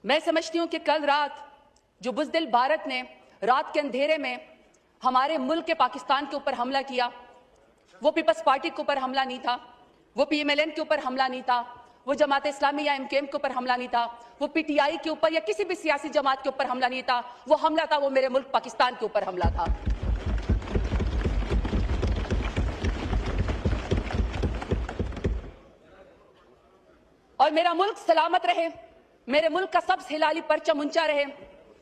मैं समझती हूं कि कल रात जो बुज़दिल भारत ने रात के अंधेरे में हमारे मुल्क के पाकिस्तान के ऊपर हमला किया, वो पीपल्स पार्टी के ऊपर हमला नहीं था, वो PMLN के ऊपर हमला नहीं था, वो जमात इस्लामी या MKM के ऊपर हमला नहीं था, वो PTI के ऊपर या किसी भी सियासी जमात के ऊपर हमला नहीं था। वो हमला था, वो मेरे मुल्क पाकिस्तान के ऊपर हमला था। और मेरा मुल्क सलामत रहे, मेरे मुल्क का सब हिलाली परचम ऊंचा रहे,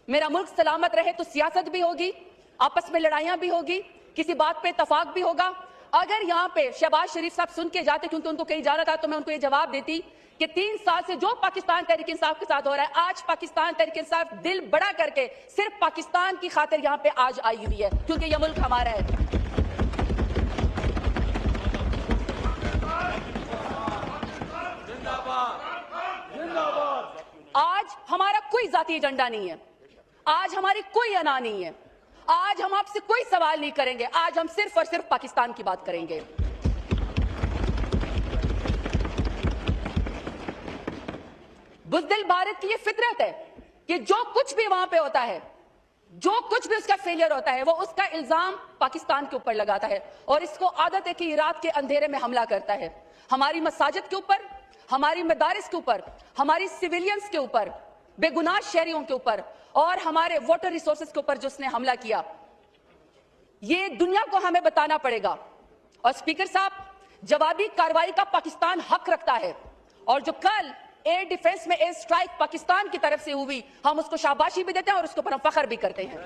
मेरा मुल्क सलामत रहे तो सियासत भी होगी, आपस में लड़ाइयां भी होगी, किसी बात पे इतफाक भी होगा। अगर यहाँ पे शहबाज शरीफ साहब सुन के जाते, क्योंकि उनको कहीं जाना था, तो मैं उनको ये जवाब देती कि 3 साल से जो पाकिस्तान तहरीक इंसाफ के साथ हो रहा है, आज पाकिस्तान तहरीक इंसाफ दिल बड़ा करके सिर्फ पाकिस्तान की खातिर यहाँ पे आज आई हुई है, क्योंकि यह मुल्क हमारा है। आज हमारा कोई जाती एजेंडा नहीं है, आज हमारी कोई अना नहीं है, आज हम आपसे कोई सवाल नहीं करेंगे, आज हम सिर्फ और सिर्फ पाकिस्तान की बात करेंगे। बुज़दिल भारत की ये फितरत है कि जो कुछ भी वहां पे होता है, जो कुछ भी उसका फेलियर होता है, वो उसका इल्जाम पाकिस्तान के ऊपर लगाता है। और इसको आदत है कि रात के अंधेरे में हमला करता है हमारी मसाजिद के ऊपर, हमारी मदारिस के ऊपर, हमारी सिविलियंस के ऊपर, बेगुनाह शहरियों के ऊपर और हमारे वाटर रिसोर्सेज के ऊपर जो उसने हमला किया। ये दुनिया को हमें बताना पड़ेगा। और स्पीकर साहब, जवाबी कार्रवाई का पाकिस्तान हक रखता है, और जो कल एयर डिफेंस में एयर स्ट्राइक पाकिस्तान की तरफ से हुई, हम उसको शाबाशी भी देते हैं और उसके ऊपर हम फख्र भी करते हैं।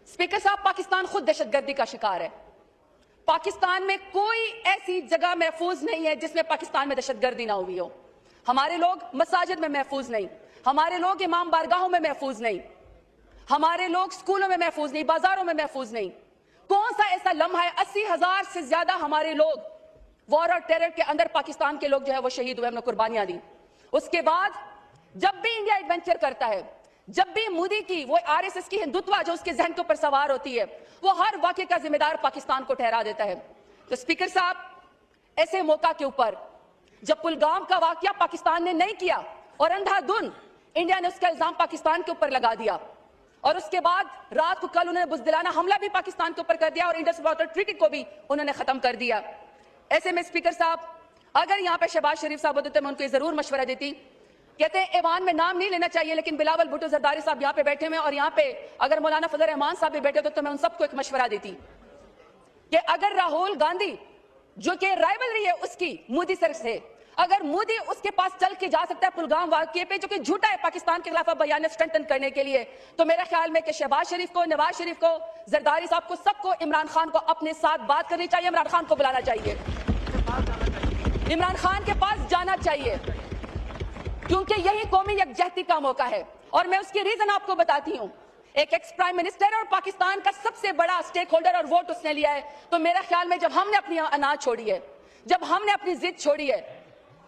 स्पीकर साहब, पाकिस्तान खुद दहशतगर्दी का शिकार है। पाकिस्तान में कोई ऐसी जगह महफूज नहीं है जिसमें पाकिस्तान में दहशतगर्दी ना हुई हो। हमारे लोग मसाजिद में महफूज नहीं, हमारे लोग इमाम बारगाहों में महफूज नहीं, हमारे लोग स्कूलों में महफूज नहीं, बाजारों में महफूज नहीं। कौन सा ऐसा लम्हा है? 80,000 से ज्यादा हमारे लोग वॉर और टेरर के अंदर पाकिस्तान के लोग जो है वो शहीद हुए, हमने कुर्बानियां दी। उसके बाद जब भी इंडिया एडवेंचर करता है, जब भी मोदी की वो RSS की हिंदुत्व जो उसके जहन के ऊपर सवार होती है, वो हर वाकये का जिम्मेदार पाकिस्तान को ठहरा देता है। तो स्पीकर साहब, ऐसे मौका के ऊपर जब पुलगाम का वाकया पाकिस्तान ने नहीं किया और अंधाधुन इंडिया ने उसका इल्जाम पाकिस्तान के ऊपर लगा दिया, और उसके बाद रात को कल उन्होंने बुज़दिलाना हमला भी पाकिस्तान के ऊपर कर दिया और इंडस वाटर ट्रीटी को भी उन्होंने खत्म कर दिया। ऐसे में स्पीकर साहब, अगर यहाँ पे शहबाज शरीफ साहब होते तो मैं उनको जरूर मशवरा देती। कहते हैं ऐवान में नाम नहीं लेना चाहिए, लेकिन बिलावल भुट्टो जरदारी साहब यहाँ पे बैठे हुए, और यहाँ पे अगर मौलाना फजल रहमान साहब भी बैठे तो मैं उन सबको एक मशवरा देती कि अगर राहुल गांधी, जो कि राइवलरी है उसकी मोदी सर से, अगर मोदी उसके पास चल के जा सकता है पुलगाम वाकये पे, जो कि झूठा है पाकिस्तान के खिलाफ बयान स्ट्रेंथन करने के लिए, तो मेरा ख्याल में कि शहबाज शरीफ को, नवाज शरीफ को, जरदारी साहब को, सबको इमरान खान को अपने साथ बात करनी चाहिए, इमरान खान को बुलाना चाहिए, इमरान खान के पास जाना चाहिए, क्योंकि यही कौमी यकजहती का मौका है। और मैं उसकी रीजन आपको बताती हूं। एक एक्स प्राइम मिनिस्टर और पाकिस्तान का सबसे बड़ा स्टेक होल्डर, और वोट उसने लिया है। तो मेरा ख्याल में जब हमने अपनी अनाज छोड़ी है, जब हमने अपनी जिद छोड़ी है,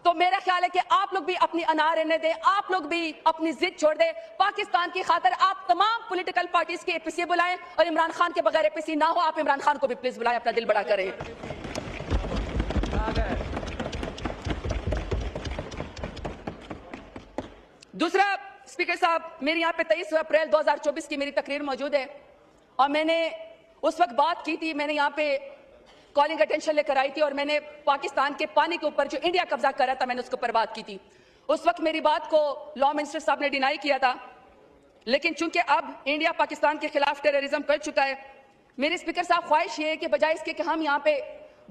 तो मेरा ख्याल है कि आप लोग भी अपनी अनार रहने दें, आप लोग भी अपनी जिद छोड़ दें। पाकिस्तान की खातिर आप तमाम पॉलिटिकल पार्टीज के APC बुलाएं, और इमरान खान के बगैर APC ना हो, आप इमरान खान को भी प्लीज बुलाएं, अपना दिल बड़ा करें। दूसरा, स्पीकर साहब, मेरी यहाँ पे 23 अप्रैल 2024 की मेरी तकरीर मौजूद है, और मैंने उस वक्त बात की थी, मैंने यहाँ पे कॉलिंग अटेंशन लेकर आई थी, और मैंने पाकिस्तान के पानी के ऊपर जो इंडिया कब्जा कर रहा था, मैंने उसके ऊपर बात की थी। उस वक्त मेरी बात को लॉ मिनिस्टर साहब ने डिनाई किया था, लेकिन चूंकि अब इंडिया पाकिस्तान के खिलाफ टेररिज्म कर चुका है, मेरे स्पीकर साहब ख्वाहिश ये है कि बजाय इसके कि हम यहाँ पे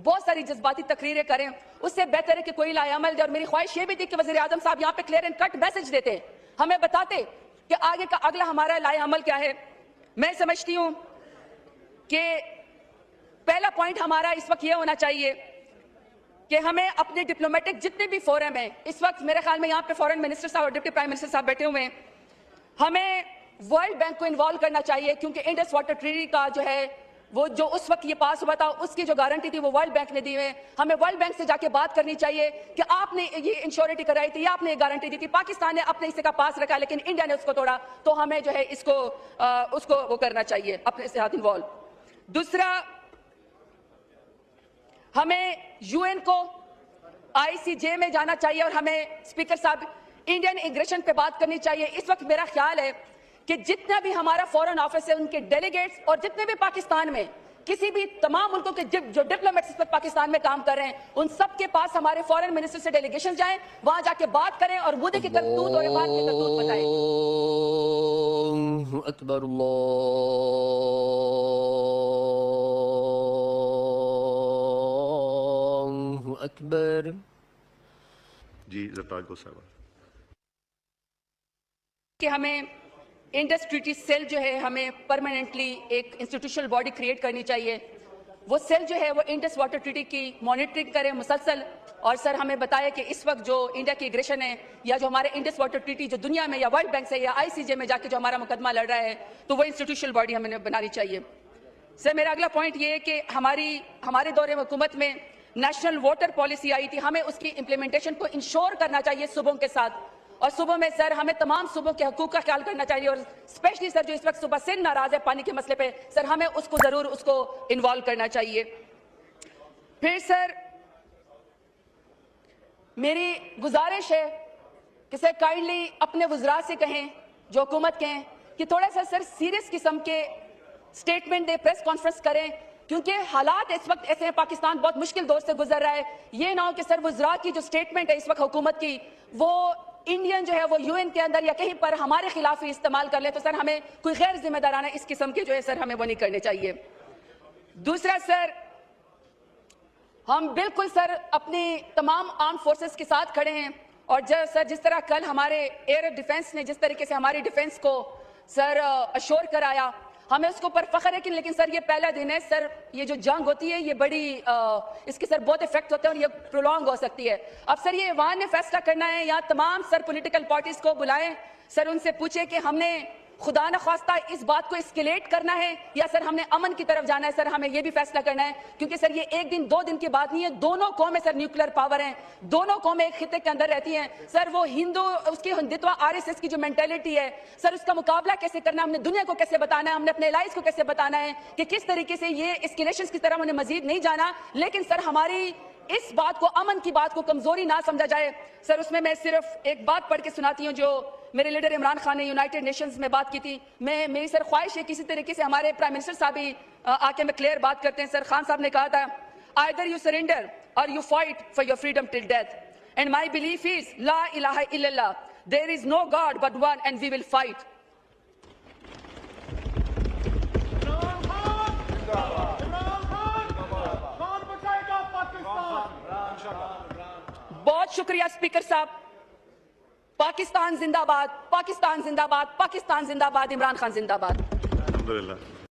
बहुत सारी जज्बाती तकरीरें करें, उससे बेहतर है कि कोई लायामल दे। और मेरी ख्वाहिश ये भी थी कि वज़ीर आज़म साहब यहाँ पे क्लियर एंड कट मैसेज देते, हमें बताते कि आगे का अगला हमारा लायामल क्या है। मैं समझती हूँ कि पहला पॉइंट हमारा इस वक्त यह होना चाहिए कि हमें अपने डिप्लोमेटिक जितने भी फोरम हैं, इस वक्त मेरे ख्याल में यहाँ पे फॉरेन मिनिस्टर साहब और डिप्टी प्राइम मिनिस्टर साहब बैठे हुए हैं, हमें वर्ल्ड बैंक को इन्वॉल्व करना चाहिए, क्योंकि इंडस वाटर ट्रीटी का जो है वो जो उस वक्त ये पास हुआ था, उसकी जो गारंटी थी वो वर्ल्ड बैंक ने दी है। हमें वर्ल्ड बैंक से जाके बात करनी चाहिए कि आपने ये इंश्योरिटी कराई थी, आपने ये गारंटी दी थी, पाकिस्तान ने अपने हिस्से का पास रखा लेकिन इंडिया ने उसको तोड़ा, तो हमें जो है इसको उसको वो करना चाहिए, अपने साथ इन्वॉल्व। दूसरा, हमें UN को ICJ में जाना चाहिए और हमें स्पीकर साहब इंडियन इमिग्रेशन पे बात करनी चाहिए। इस वक्त मेरा ख्याल है कि जितना भी हमारा फॉरेन ऑफिस है, उनके डेलीगेट्स और जितने भी पाकिस्तान में किसी भी तमाम मुल्कों के जो डिप्लोमेट्स इस वक्त पाकिस्तान में काम कर रहे हैं, उन सब के पास हमारे फॉरेन मिनिस्टर से डेलीगेशन जाएं, वहां जाके बात करें और मुद्दे की करतूत और बात की करतूत बताएं। अल्लाहु अकबर, अल्लाहु अकबर। जी ज़रताज को साहब कि हमें इंडस ट्रीटी सेल जो है, हमें परमानेंटली एक इंस्टीट्यूशनल बॉडी क्रिएट करनी चाहिए। वो सेल जो है वो इंडस वाटर ट्रीटी की मॉनिटरिंग करे मुसलसल। और सर हमें बताया कि इस वक्त जो इंडिया की एग्रेशन है या जो हमारे इंडस वाटर ट्रीटी जो दुनिया में या वर्ल्ड बैंक से या ICJ में जाके जो हमारा मुकदमा लड़ रहा है, तो वो इंस्टीट्यूशनल बॉडी हमें बनानी चाहिए। सर मेरा अगला पॉइंट ये है कि हमारे दौरे में हुकूमत में नेशनल वाटर पॉलिसी आई थी, हमें उसकी इम्प्लीमेंटेशन को इंश्योर करना चाहिए सूबों के साथ। और सुबह में सर हमें तमाम सूबों के हकूक का ख्याल करना चाहिए और स्पेशली सर जो इस वक्त सुबह से नाराज है पानी के मसले पे, सर हमें उसको जरूर उसको इन्वॉल्व करना चाहिए। फिर सर मेरी गुजारिश है कि सर काइंडली अपने वज़रा से कहें, जो हुकूमत के हैं, कि थोड़ा सा सर सीरियस किस्म के स्टेटमेंट दे, प्रेस कॉन्फ्रेंस करें, क्योंकि हालात इस वक्त ऐसे हैं, पाकिस्तान बहुत मुश्किल दौर से गुजर रहा है। ये ना हो कि सर वज़रा की जो स्टेटमेंट है इस वक्त हुकूमत की, वो इंडियन जो है वो UN के अंदर या कहीं पर हमारे खिलाफ ही इस्तेमाल कर ले, तो सर हमें कोई गैर जिम्मेदाराना इस किस्म के जो है सर हमें वो नहीं करने चाहिए। दूसरा सर, हम बिल्कुल सर अपनी तमाम आर्म फोर्सेस के साथ खड़े हैं और सर जिस तरह कल हमारे एयर डिफेंस ने जिस तरीके से हमारी डिफेंस को सर अश्योर कराया, हमें उसके ऊपर फख्र है। लेकिन सर ये पहला दिन है सर, ये जो जंग होती है ये बड़ी इसके सर बहुत इफेक्ट होते हैं और ये प्रोलॉन्ग हो सकती है। अब सर ये ईवान ने फैसला करना है, या तमाम सर पॉलिटिकल पार्टीज को बुलाएं, सर उनसे पूछे कि हमने खुदा न खास्ता इस बात को एस्केलेट करना है या सर हमने अमन की तरफ जाना है। सर हमें ये भी फैसला करना है, क्योंकि सर ये एक दिन दो दिन की बात नहीं है। दोनों कौमें सर न्यूक्लियर पावर हैं, दोनों कौमें एक खिते के अंदर रहती हैं। सर वो हिंदू उसकी हिंदुत्व RSS की जो मेंटेलिटी है सर, उसका मुकाबला कैसे करना है, हमने दुनिया को कैसे बताना है, हमने अपने एलाइज को कैसे बताना है कि किस तरीके से ये एस्केलेशंस की तरफ उन्हें मजीद नहीं जाना। लेकिन सर हमारी इस बात को, अमन की बात को कमजोरी ना समझा जाए। सर उसमें मैं सिर्फ एक बात पढ़ के सुनाती हूँ जो मेरे लीडर इमरान खान ने यूनाइटेड नेशंस में बात की थी। मेरी सर ख्वाहिश है किसी तरीके से हमारे प्राइम मिनिस्टर साहब भी आके में क्लियर बात करते हैं। सर खान साहब ने कहा था, either you surrender or you fight for your freedom till death, and my belief is ला इलाहा इल्लल्लाह, there is no God but one and we will fight. बहुत शुक्रिया स्पीकर साहब। पाकिस्तान जिंदाबाद, पाकिस्तान जिंदाबाद, पाकिस्तान जिंदाबाद, इमरान खान जिंदाबाद। अल्हम्दुलिल्लाह।